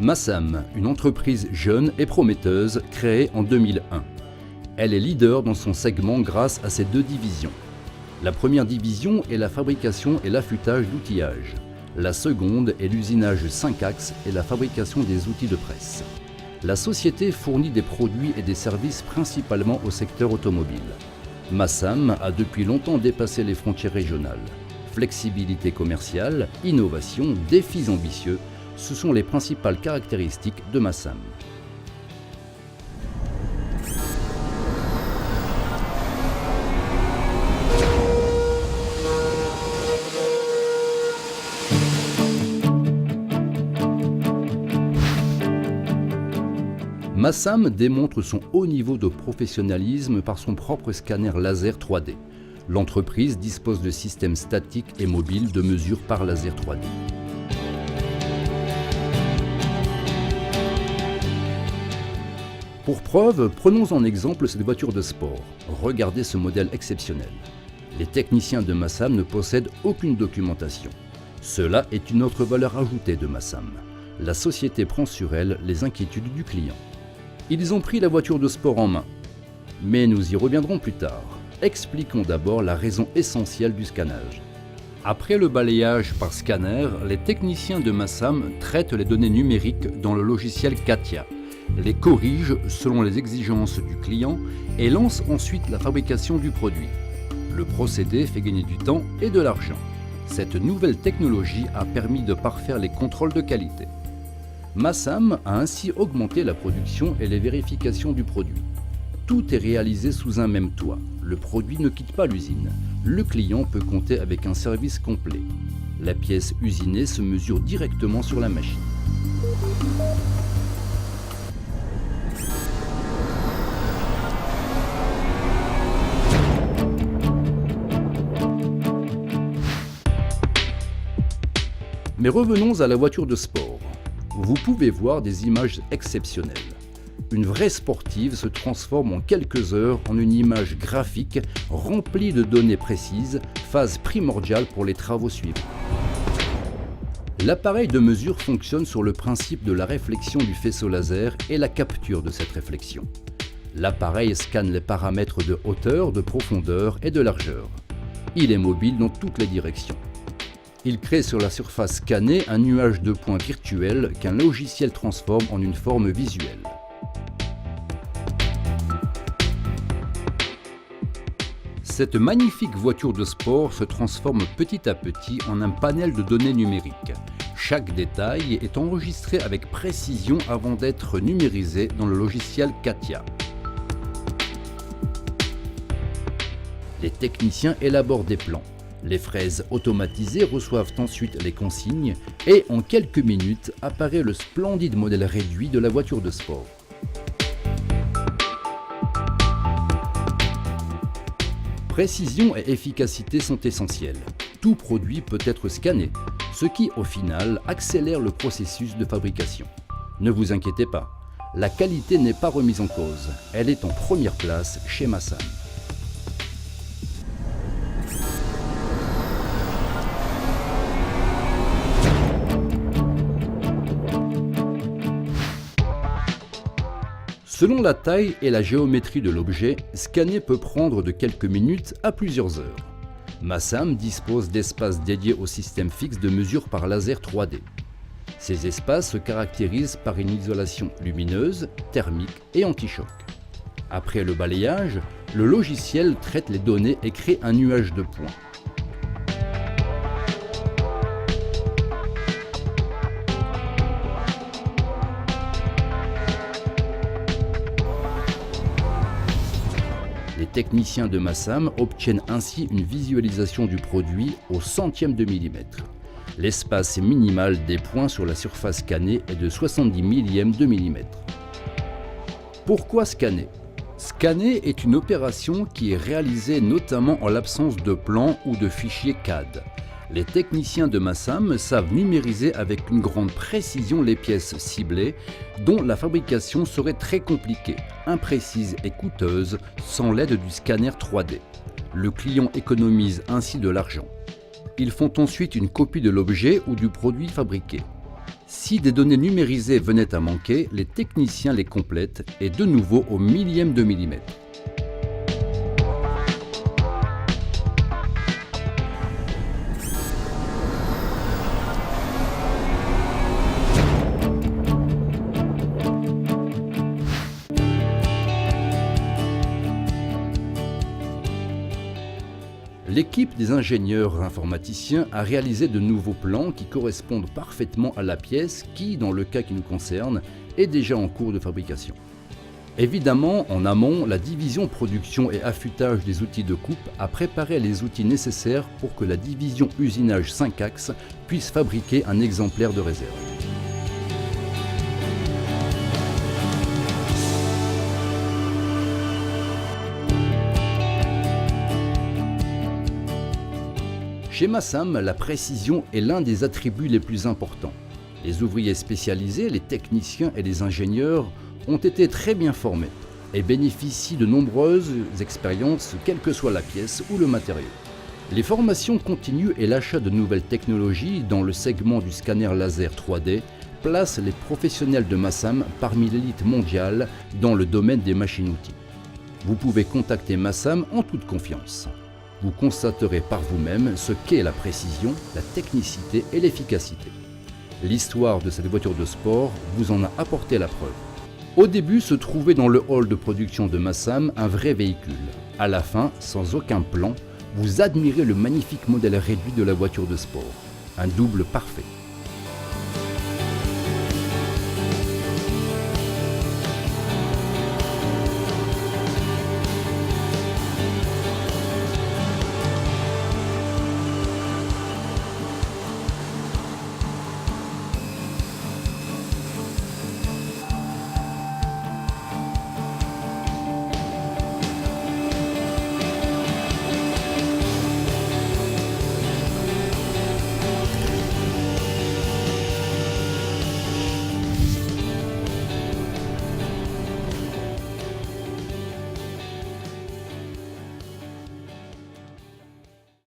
Massam, une entreprise jeune et prometteuse créée en 2001. Elle est leader dans son segment grâce à ses deux divisions. La première division est la fabrication et l'affûtage d'outillage. La seconde est l'usinage 5 axes et la fabrication des outils de presse. La société fournit des produits et des services principalement au secteur automobile. Massam a depuis longtemps dépassé les frontières régionales. Flexibilité commerciale, innovation, défis ambitieux, ce sont les principales caractéristiques de Massam. Massam démontre son haut niveau de professionnalisme par son propre scanner laser 3D. L'entreprise dispose de systèmes statiques et mobiles de mesure par laser 3D. Pour preuve, prenons en exemple cette voiture de sport. Regardez ce modèle exceptionnel. Les techniciens de Massam ne possèdent aucune documentation. Cela est une autre valeur ajoutée de Massam. La société prend sur elle les inquiétudes du client. Ils ont pris la voiture de sport en main. Mais nous y reviendrons plus tard. Expliquons d'abord la raison essentielle du scannage. Après le balayage par scanner, les techniciens de Massam traitent les données numériques dans le logiciel CATIA, les corrigent selon les exigences du client et lancent ensuite la fabrication du produit. Le procédé fait gagner du temps et de l'argent. Cette nouvelle technologie a permis de parfaire les contrôles de qualité. Massam a ainsi augmenté la production et les vérifications du produit. Tout est réalisé sous un même toit. Le produit ne quitte pas l'usine. Le client peut compter avec un service complet. La pièce usinée se mesure directement sur la machine. Mais revenons à la voiture de sport. Vous pouvez voir des images exceptionnelles. Une vraie sportive se transforme en quelques heures en une image graphique remplie de données précises, phase primordiale pour les travaux suivants. L'appareil de mesure fonctionne sur le principe de la réflexion du faisceau laser et la capture de cette réflexion. L'appareil scanne les paramètres de hauteur, de profondeur et de largeur. Il est mobile dans toutes les directions. Il crée sur la surface scannée un nuage de points virtuels qu'un logiciel transforme en une forme visuelle. Cette magnifique voiture de sport se transforme petit à petit en un panel de données numériques. Chaque détail est enregistré avec précision avant d'être numérisé dans le logiciel CATIA. Les techniciens élaborent des plans. Les fraises automatisées reçoivent ensuite les consignes et en quelques minutes apparaît le splendide modèle réduit de la voiture de sport. Précision et efficacité sont essentielles. Tout produit peut être scanné, ce qui au final accélère le processus de fabrication. Ne vous inquiétez pas, la qualité n'est pas remise en cause, elle est en première place chez Massam. Selon la taille et la géométrie de l'objet, scanner peut prendre de quelques minutes à plusieurs heures. Massam dispose d'espaces dédiés au système fixe de mesure par laser 3D. Ces espaces se caractérisent par une isolation lumineuse, thermique et anti-choc. Après le balayage, le logiciel traite les données et crée un nuage de points. Les techniciens de Massam obtiennent ainsi une visualisation du produit au centième de millimètre. L'espace minimal des points sur la surface scannée est de 70 millièmes de millimètre. Pourquoi scanner ? Scanner est une opération qui est réalisée notamment en l'absence de plan ou de fichiers CAD. Les techniciens de Massam savent numériser avec une grande précision les pièces ciblées, dont la fabrication serait très compliquée, imprécise et coûteuse sans l'aide du scanner 3D. Le client économise ainsi de l'argent. Ils font ensuite une copie de l'objet ou du produit fabriqué. Si des données numérisées venaient à manquer, les techniciens les complètent et de nouveau au millième de millimètre. L'équipe des ingénieurs informaticiens a réalisé de nouveaux plans qui correspondent parfaitement à la pièce qui, dans le cas qui nous concerne, est déjà en cours de fabrication. Évidemment, en amont, la division production et affûtage des outils de coupe a préparé les outils nécessaires pour que la division usinage 5 axes puisse fabriquer un exemplaire de réserve. Chez Massam, la précision est l'un des attributs les plus importants. Les ouvriers spécialisés, les techniciens et les ingénieurs ont été très bien formés et bénéficient de nombreuses expériences, quelle que soit la pièce ou le matériau. Les formations continues et l'achat de nouvelles technologies dans le segment du scanner laser 3D placent les professionnels de Massam parmi l'élite mondiale dans le domaine des machines-outils. Vous pouvez contacter Massam en toute confiance. Vous constaterez par vous-même ce qu'est la précision, la technicité et l'efficacité. L'histoire de cette voiture de sport vous en a apporté la preuve. Au début se trouvait dans le hall de production de Massam un vrai véhicule. À la fin, sans aucun plan, vous admirez le magnifique modèle réduit de la voiture de sport. Un double parfait.